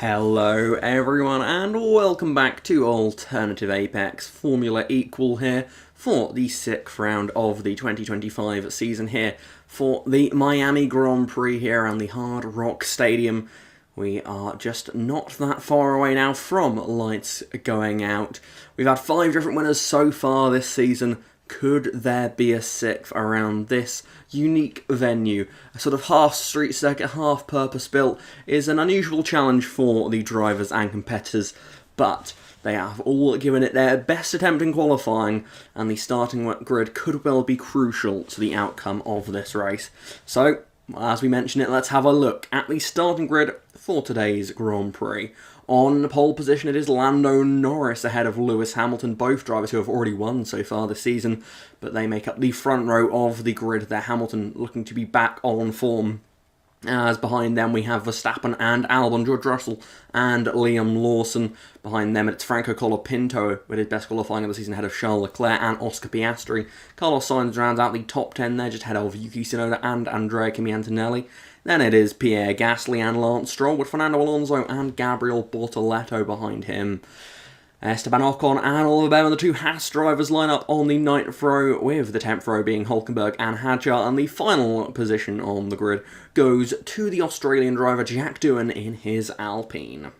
Hello everyone and welcome back to Alternative Apex Formula Equal here for the 6th round of the 2025 season here for the Miami Grand Prix here and the Hard Rock Stadium. We are just not that far away now from lights going out. We've had 5 different winners so far this season. Could there be a 6th around this unique venue? A sort of half street circuit, half purpose built is an unusual challenge for the drivers and competitors, but they have all given it their best attempt in qualifying, and the starting grid could well be crucial to the outcome of this race. So, as we mentioned it, let's have a look at the starting grid for today's Grand Prix. On pole position, it is Lando Norris ahead of Lewis Hamilton, both drivers who have already won so far this season, but they make up the front row of the grid there. Hamilton looking to be back on form. As behind them we have Verstappen and Albon, George Russell and Liam Lawson. Behind them it's Franco Colapinto with his best qualifying of the season ahead of Charles Leclerc and Oscar Piastri. Carlos Sainz rounds out the top 10 there, just ahead of Yuki Tsunoda and Andrea Kimi Antonelli. Then it is Pierre Gasly and Lance Stroll with Fernando Alonso and Gabriel Bortoleto behind him. Esteban Ocon and Oliver Bowman, the two Haas drivers, line up on the 9th row, with the 10th row being Hulkenberg and Hadjar, and the final position on the grid goes to the Australian driver Jack Doohan in his Alpine.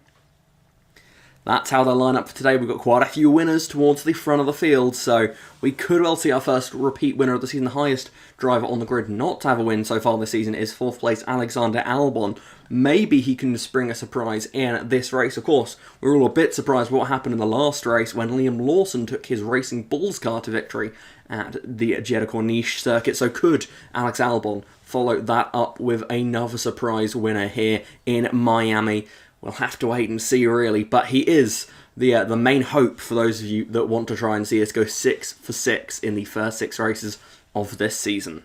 That's how they line up for today. We've got quite a few winners towards the front of the field, so we could well see our first repeat winner of the season. The highest driver on the grid not to have a win so far this season is 4th place Alexander Albon. Maybe he can spring a surprise in this race. Of course, we were all a bit surprised what happened in the last race when Liam Lawson took his Racing Bulls car to victory at the Jeddah Corniche circuit. So could Alex Albon follow that up with another surprise winner here in Miami? We'll have to wait and see, really, but he is the main hope for those of you that want to try and see us go 6 for 6 in the first 6 races of this season.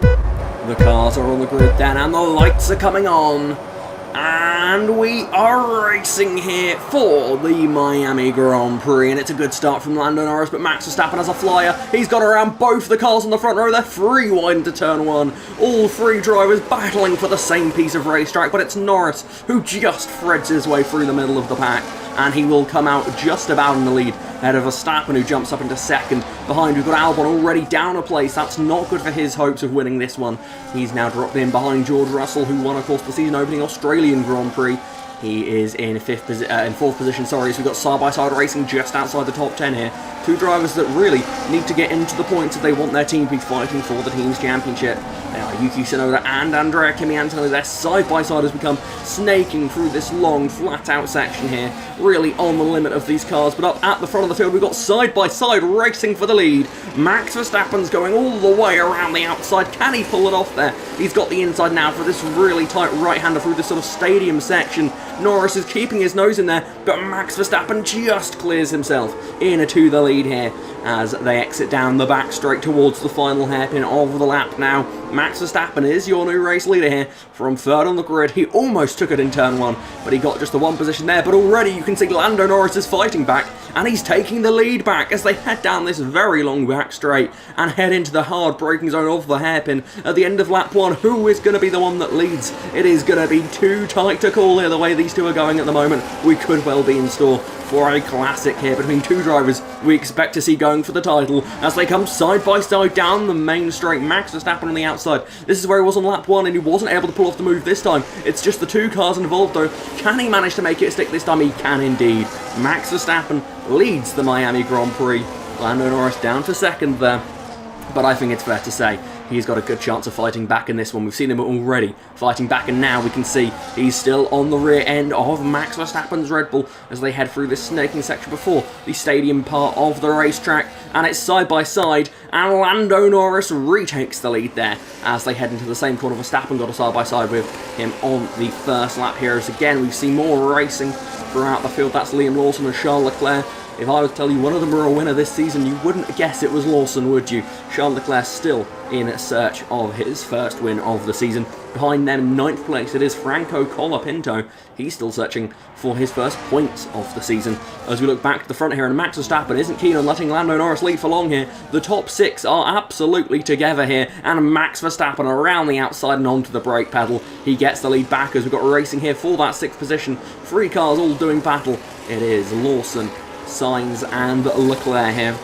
The cars are on the grid then, and the lights are coming on. And we are racing here for the Miami Grand Prix, and it's a good start from Lando Norris, but Max Verstappen has a flyer. He's got around both the cars on the front row. They're free wide into turn 1. All 3 drivers battling for the same piece of racetrack, but it's Norris who just threads his way through the middle of the pack, and he will come out just about in the lead, ahead of Verstappen, who jumps up into 2nd. Behind, we've got Albon already down a place. That's not good for his hopes of winning this one. He's now dropped in behind George Russell, who won, of course, the season-opening Australian Grand Prix. He is in 4th position, so we've got side-by-side racing just outside the top 10 here. 2 drivers that really need to get into the points if they want their team to be fighting for the team's championship. They are Yuki Tsunoda and Andrea Kimi Antonelli. Their side-by-side has become snaking through this long, flat-out section here, really on the limit of these cars. But up at the front of the field, we've got side-by-side racing for the lead. Max Verstappen's going all the way around the outside. Can he pull it off there? He's got the inside now for this really tight right-hander through this sort of stadium section. Norris is keeping his nose in there, but Max Verstappen just clears himself into the lead here as they exit down the back straight towards the final hairpin of the lap now. Max Verstappen is your new race leader here from 3rd on the grid. He almost took it in turn 1, but he got just the 1 position there. But already you can see Lando Norris is fighting back, and he's taking the lead back as they head down this very long back straight and head into the hard braking zone of the hairpin. At the end of lap 1, who is going to be the one that leads? It is going to be too tight to call here the way these two are going at the moment. We could well be in store for a classic here between 2 drivers we expect to see going for the title as they come side by side down the main straight. Max Verstappen on the outside. This is where he was on lap 1, and he wasn't able to pull off the move this time. It's just the 2 cars involved though. Can he manage to make it stick this time? He can indeed. Max Verstappen leads the Miami Grand Prix. Lando Norris down to 2nd there, but I think it's fair to say he's got a good chance of fighting back in this one. We've seen him already fighting back, and now we can see he's still on the rear end of Max Verstappen's Red Bull as they head through this snaking section before the stadium part of the racetrack. And it's side by side, and Lando Norris retakes the lead there as they head into the same corner. Verstappen got a side by side with him on the first lap here. As again, we see more racing throughout the field. That's Liam Lawson and Charles Leclerc. If I was to tell you one of them were a winner this season, you wouldn't guess it was Lawson, would you? Charles Leclerc still in search of his first win of the season. Behind them in 9th place, it is Franco Colapinto. He's still searching for his first points of the season. As we look back to the front here, and Max Verstappen isn't keen on letting Lando Norris lead for long here. The top 6 are absolutely together here, and Max Verstappen around the outside and onto the brake pedal. He gets the lead back as we've got racing here for that 6th position. 3 cars all doing battle. It is Lawson, Sainz and Leclerc here.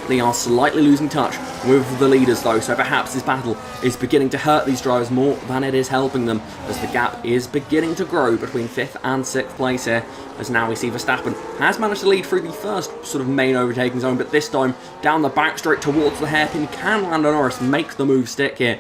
They are slightly losing touch with the leaders though, so perhaps this battle is beginning to hurt these drivers more than it is helping them, as the gap is beginning to grow between 5th and 6th place here, as now we see Verstappen has managed to lead through the first sort of main overtaking zone, but this time down the back straight towards the hairpin. Can Lando Norris make the move stick here?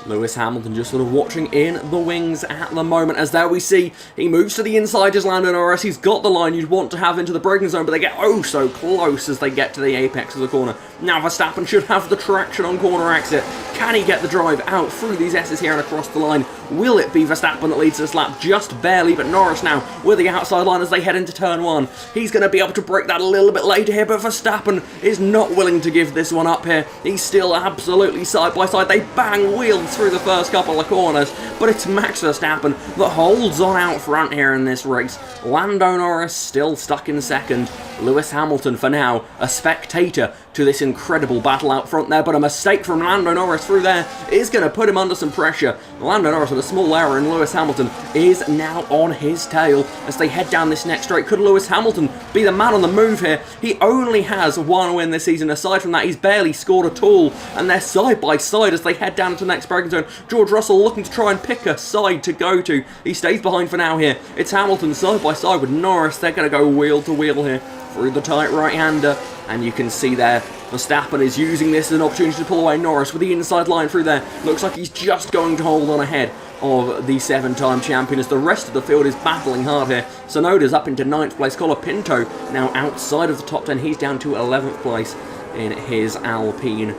Lewis Hamilton just sort of watching in the wings at the moment, as there we see he moves to the inside as Lando Norris. He's got the line you'd want to have into the braking zone, but they get oh so close as they get to the apex of the corner. Now Verstappen should have the traction on corner exit. Can he get the drive out through these S's here and across the line? Will it be Verstappen that leads this lap? Just barely, but Norris now with the outside line as they head into turn 1. He's going to be able to break that a little bit later here, but Verstappen is not willing to give this one up here. He's still absolutely side by side. They bang wheels through the first couple of corners, but it's Max Verstappen that holds on out front here in this race. Lando Norris still stuck in 2nd. Lewis Hamilton for now a spectator to this incredible battle out front there, but a mistake from Lando Norris through there is going to put him under some pressure. Lando Norris with a small error, and Lewis Hamilton is now on his tail as they head down this next straight. Could Lewis Hamilton be the man on the move here? He only has 1 win this season. Aside from that, he's barely scored at all, and they're side by side as they head down to the next braking zone. George Russell looking to try and pick a side to go to. He stays behind for now here. It's Hamilton side by side with Norris. They're going to go wheel to wheel here through the tight right-hander, and you can see there Verstappen is using this as an opportunity to pull away Norris with the inside line through there. Looks like he's just going to hold on ahead of the 7-time champion as the rest of the field is battling hard here. Tsunoda's up into 9th place. Colapinto now outside of the top 10. He's down to 11th place in his Alpine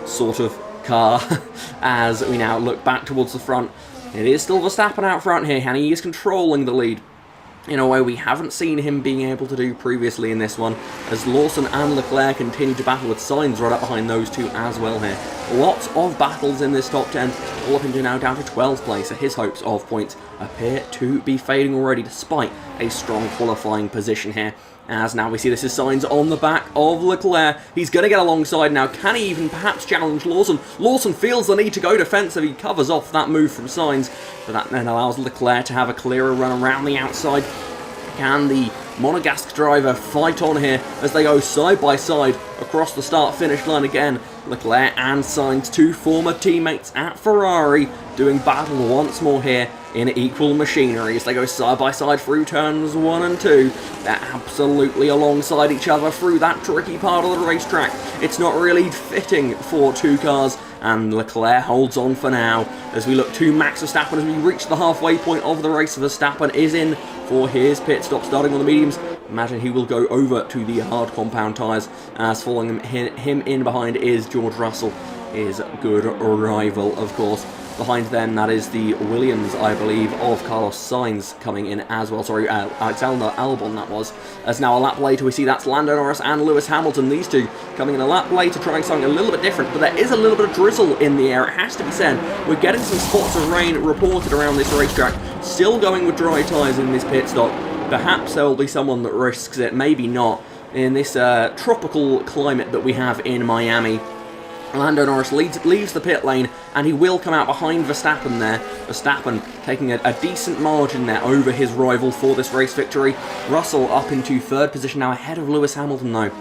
sort of car. As we now look back towards the front, it is still Verstappen out front here, and he is controlling the lead in a way we haven't seen him being able to do previously in this one, as Lawson and Leclerc continue to battle with Sainz right up behind those two as well here. Lots of battles in this top 10. Colapinto now down to 12th place, so his hopes of points appear to be fading already despite a strong qualifying position here. As now we see this is Sainz on the back of Leclerc. He's going to get alongside now. Can he even perhaps challenge Lawson? Lawson feels the need to go defensive. He covers off that move from Sainz, but that then allows Leclerc to have a clearer run around the outside. Can the Monegasque driver fight on here as they go side by side across the start-finish line again? Leclerc and Sainz, 2 former teammates at Ferrari, doing battle once more here in equal machinery as they go side by side through turns 1 and 2. They're absolutely alongside each other through that tricky part of the racetrack. It's not really fitting for 2 cars, and Leclerc holds on for now as we look to Max Verstappen as we reach the halfway point of the race. Verstappen is in for his pit stop, starting on the mediums. Imagine he will go over to the hard compound tyres, as following him in behind is George Russell, his good rival, of course. Behind them, that is the Williams, I believe, of Carlos Sainz coming in as well. Sorry, Alexander Albon that was. As now a lap later, we see that's Lando Norris and Lewis Hamilton. These two coming in a lap later, trying something a little bit different, but there is a little bit of drizzle in the air, it has to be said. We're getting some spots of rain reported around this racetrack. Still going with dry tyres in this pit stop. Perhaps there will be someone that risks it, maybe not. In this tropical climate that we have in Miami, Lando Norris leaves the pit lane, and he will come out behind Verstappen there. Verstappen taking a decent margin there over his rival for this race victory. Russell up into 3rd position now, ahead of Lewis Hamilton though.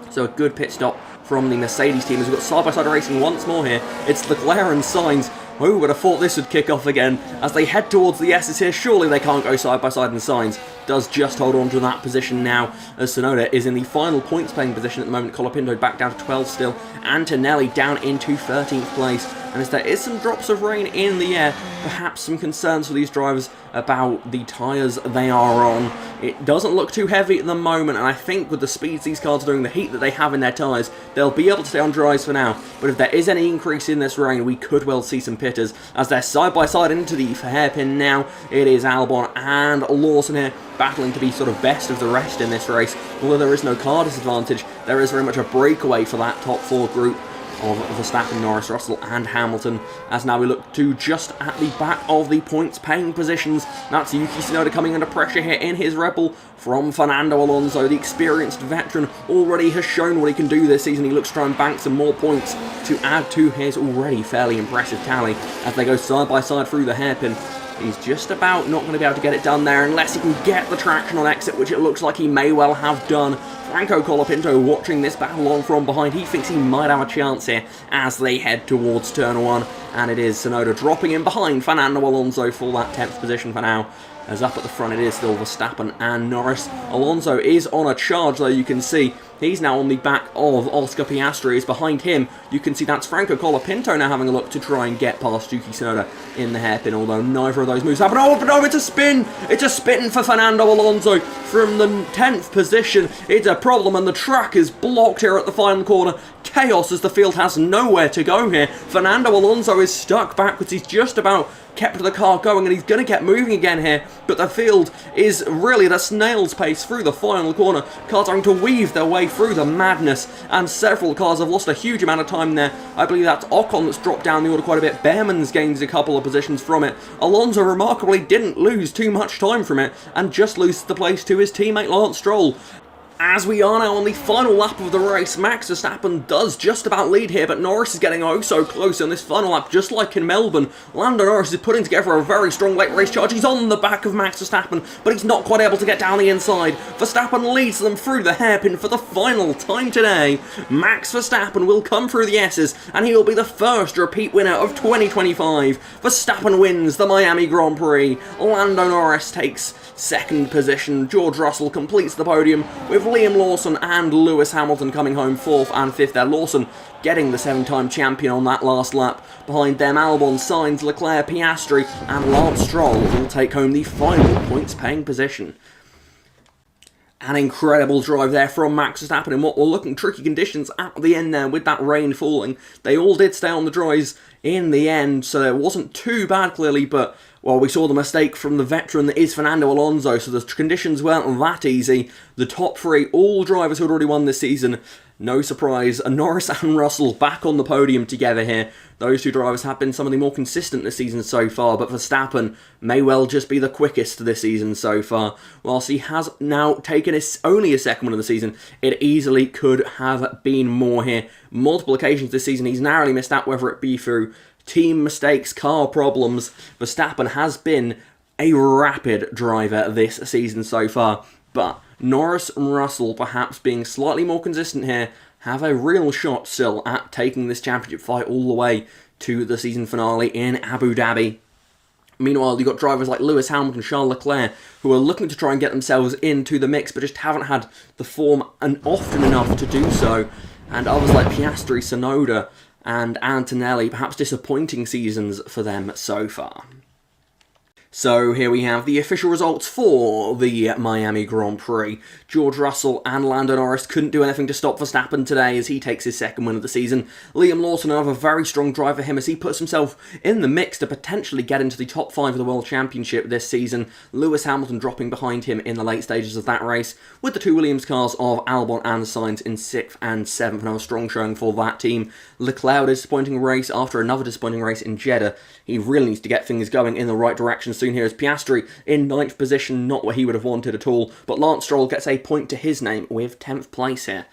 So a good pit stop from the Mercedes team as we've got side-by-side racing once more here. It's Leclerc and Sainz. Who would have thought this would kick off again as they head towards the S's here? Surely they can't go side by side, and Sainz does just hold on to that position now as Tsunoda is in the final points playing position at the moment. Colapinto back down to 12 still. Antonelli down into 13th place. And as there is some drops of rain in the air, perhaps some concerns for these drivers about the tyres they are on. It doesn't look too heavy at the moment, and I think with the speeds these cars are doing, the heat that they have in their tyres, they'll be able to stay on dries for now. But if there is any increase in this rain, we could well see some pitters as they're side by side into the hairpin now. It is Albon and Lawson here battling to be sort of best of the rest in this race. Although there is no car disadvantage, there is very much a breakaway for that top 4 group. of Verstappen, Norris, Russell and Hamilton, as now we look to just at the back of the points paying positions. That's Yuki Tsunoda coming under pressure here in his Red Bull from Fernando Alonso. The experienced veteran already has shown what he can do this season. He looks to try and bank some more points to add to his already fairly impressive tally as they go side by side through the hairpin. He's just about not going to be able to get it done there unless he can get the traction on exit, which it looks like he may well have done. Franco Colapinto watching this battle on from behind. He thinks he might have a chance here as they head towards turn 1. And it is Tsunoda dropping in behind Fernando Alonso for that 10th position for now. As up at the front it is still Verstappen and Norris. Alonso is on a charge though, you can see. He's now on the back of Oscar Piastri. Is behind him. You can see that's Franco Colapinto now having a look to try and get past Yuki Tsunoda in the hairpin, although neither of those moves happen. Oh, but no, it's a spin! It's a spin for Fernando Alonso from the 10th position. It's a problem and the track is blocked here at the final corner. Chaos as the field has nowhere to go here. Fernando Alonso is stuck backwards. He's just about kept the car going and he's going to get moving again here, but the field is really at a snail's pace through the final corner. Cars are going to weave their way through the madness and several cars have lost a huge amount of time there. I believe that's Ocon that's dropped down the order quite a bit. Behrman's gains a couple of positions from it. Alonso remarkably didn't lose too much time from it and just loses the place to his teammate Lance Stroll. As we are now on the final lap of the race, Max Verstappen does just about lead here, but Norris is getting oh so close on this final lap, just like in Melbourne. Lando Norris is putting together a very strong late race charge. He's on the back of Max Verstappen, but he's not quite able to get down the inside. Verstappen leads them through the hairpin for the final time today. Max Verstappen will come through the S's, and he will be the first repeat winner of 2025. Verstappen wins the Miami Grand Prix. Lando Norris takes second position. George Russell completes the podium with Liam Lawson and Lewis Hamilton coming home 4th and 5th there. Lawson getting the 7-time champion on that last lap. Behind them, Albon, Sainz, Leclerc, Piastri and Lance Stroll will take home the final points-paying position. An incredible drive there from Max Verstappen in what were looking tricky conditions at the end there with that rain falling. They all did stay on the dries in the end, so it wasn't too bad clearly, but well, we saw the mistake from the veteran that is Fernando Alonso, so the conditions weren't that easy. The top 3, all drivers who had already won this season, no surprise. Norris and Russell back on the podium together here. Those two drivers have been some of the more consistent this season so far, but Verstappen may well just be the quickest this season so far. Whilst he has now taken only his second win of the season, it easily could have been more here. Multiple occasions this season he's narrowly missed out, whether it be through team mistakes, car problems. Verstappen has been a rapid driver this season so far, but Norris and Russell, perhaps being slightly more consistent here, have a real shot still at taking this championship fight all the way to the season finale in Abu Dhabi. Meanwhile, you've got drivers like Lewis Hamilton, Charles Leclerc, who are looking to try and get themselves into the mix, but just haven't had the form often enough to do so. And others like Piastri, Tsunoda and Antonelli, perhaps disappointing seasons for them so far. So here we have the official results for the Miami Grand Prix. George Russell and Lando Norris couldn't do anything to stop Verstappen today as he takes his second win of the season. Liam Lawson, another very strong drive for him as he puts himself in the mix to potentially get into the top 5 of the World Championship this season. Lewis Hamilton dropping behind him in the late stages of that race, with the two Williams cars of Albon and Sainz in 6th and 7th. Another strong showing for that team. Leclerc, disappointing race after another disappointing race in Jeddah. He really needs to get things going in the right direction soon. Here is Piastri in 9th position, not what he would have wanted at all, but Lance Stroll gets a point to his name with 10th place here.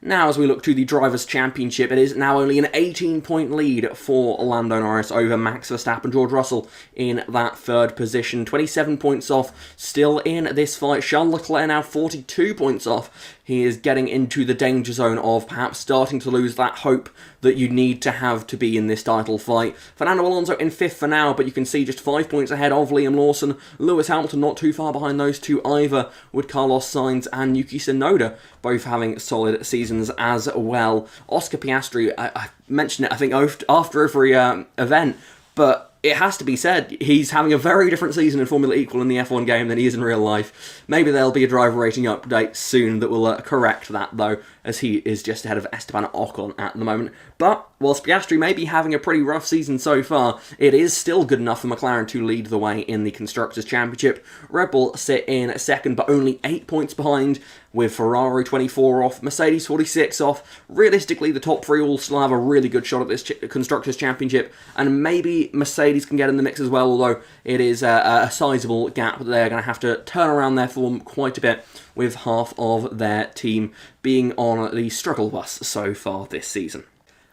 Now, as we look to the Drivers' Championship, it is now only an 18-point lead for Lando Norris over Max Verstappen. George Russell in that 3rd position, 27 points off, still in this fight. Charles Leclerc now 42 points off. He is getting into the danger zone of perhaps starting to lose that hope that you need to have to be in this title fight. Fernando Alonso in 5th for now, but you can see just 5 points ahead of Liam Lawson. Lewis Hamilton not too far behind those two either, with Carlos Sainz and Yuki Tsunoda both having solid seasons as well. Oscar Piastri, I mentioned it I think after every event, but it has to be said, he's having a very different season in Formula Equal in the F1 game than he is in real life. Maybe there'll be a driver rating update soon that will correct that, though, as he is just ahead of Esteban Ocon at the moment. But whilst Piastri may be having a pretty rough season so far, it is still good enough for McLaren to lead the way in the Constructors' Championship. Red Bull sit in second, but only 8 points behind, with Ferrari 24 off, Mercedes 46 off. Realistically, the top three will still have a really good shot at this Constructors' Championship, and maybe Mercedes can get in the mix as well, although it is a sizable gap that they're going to have to turn around their form quite a bit, with half of their team being on the struggle bus so far this season.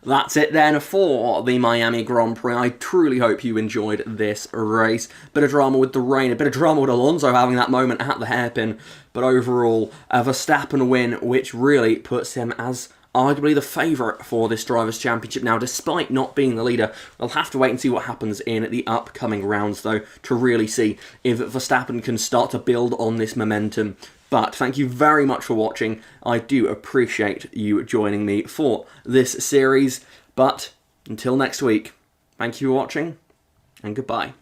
That's it then for the Miami Grand Prix. I truly hope you enjoyed this race. Bit of drama with the rain, a bit of drama with Alonso having that moment at the hairpin, but overall, a Verstappen win, which really puts him as arguably the favourite for this Drivers' Championship now, despite not being the leader. We'll have to wait and see what happens in the upcoming rounds, though, to really see if Verstappen can start to build on this momentum. But thank you very much for watching. I do appreciate you joining me for this series. But until next week, thank you for watching, and goodbye.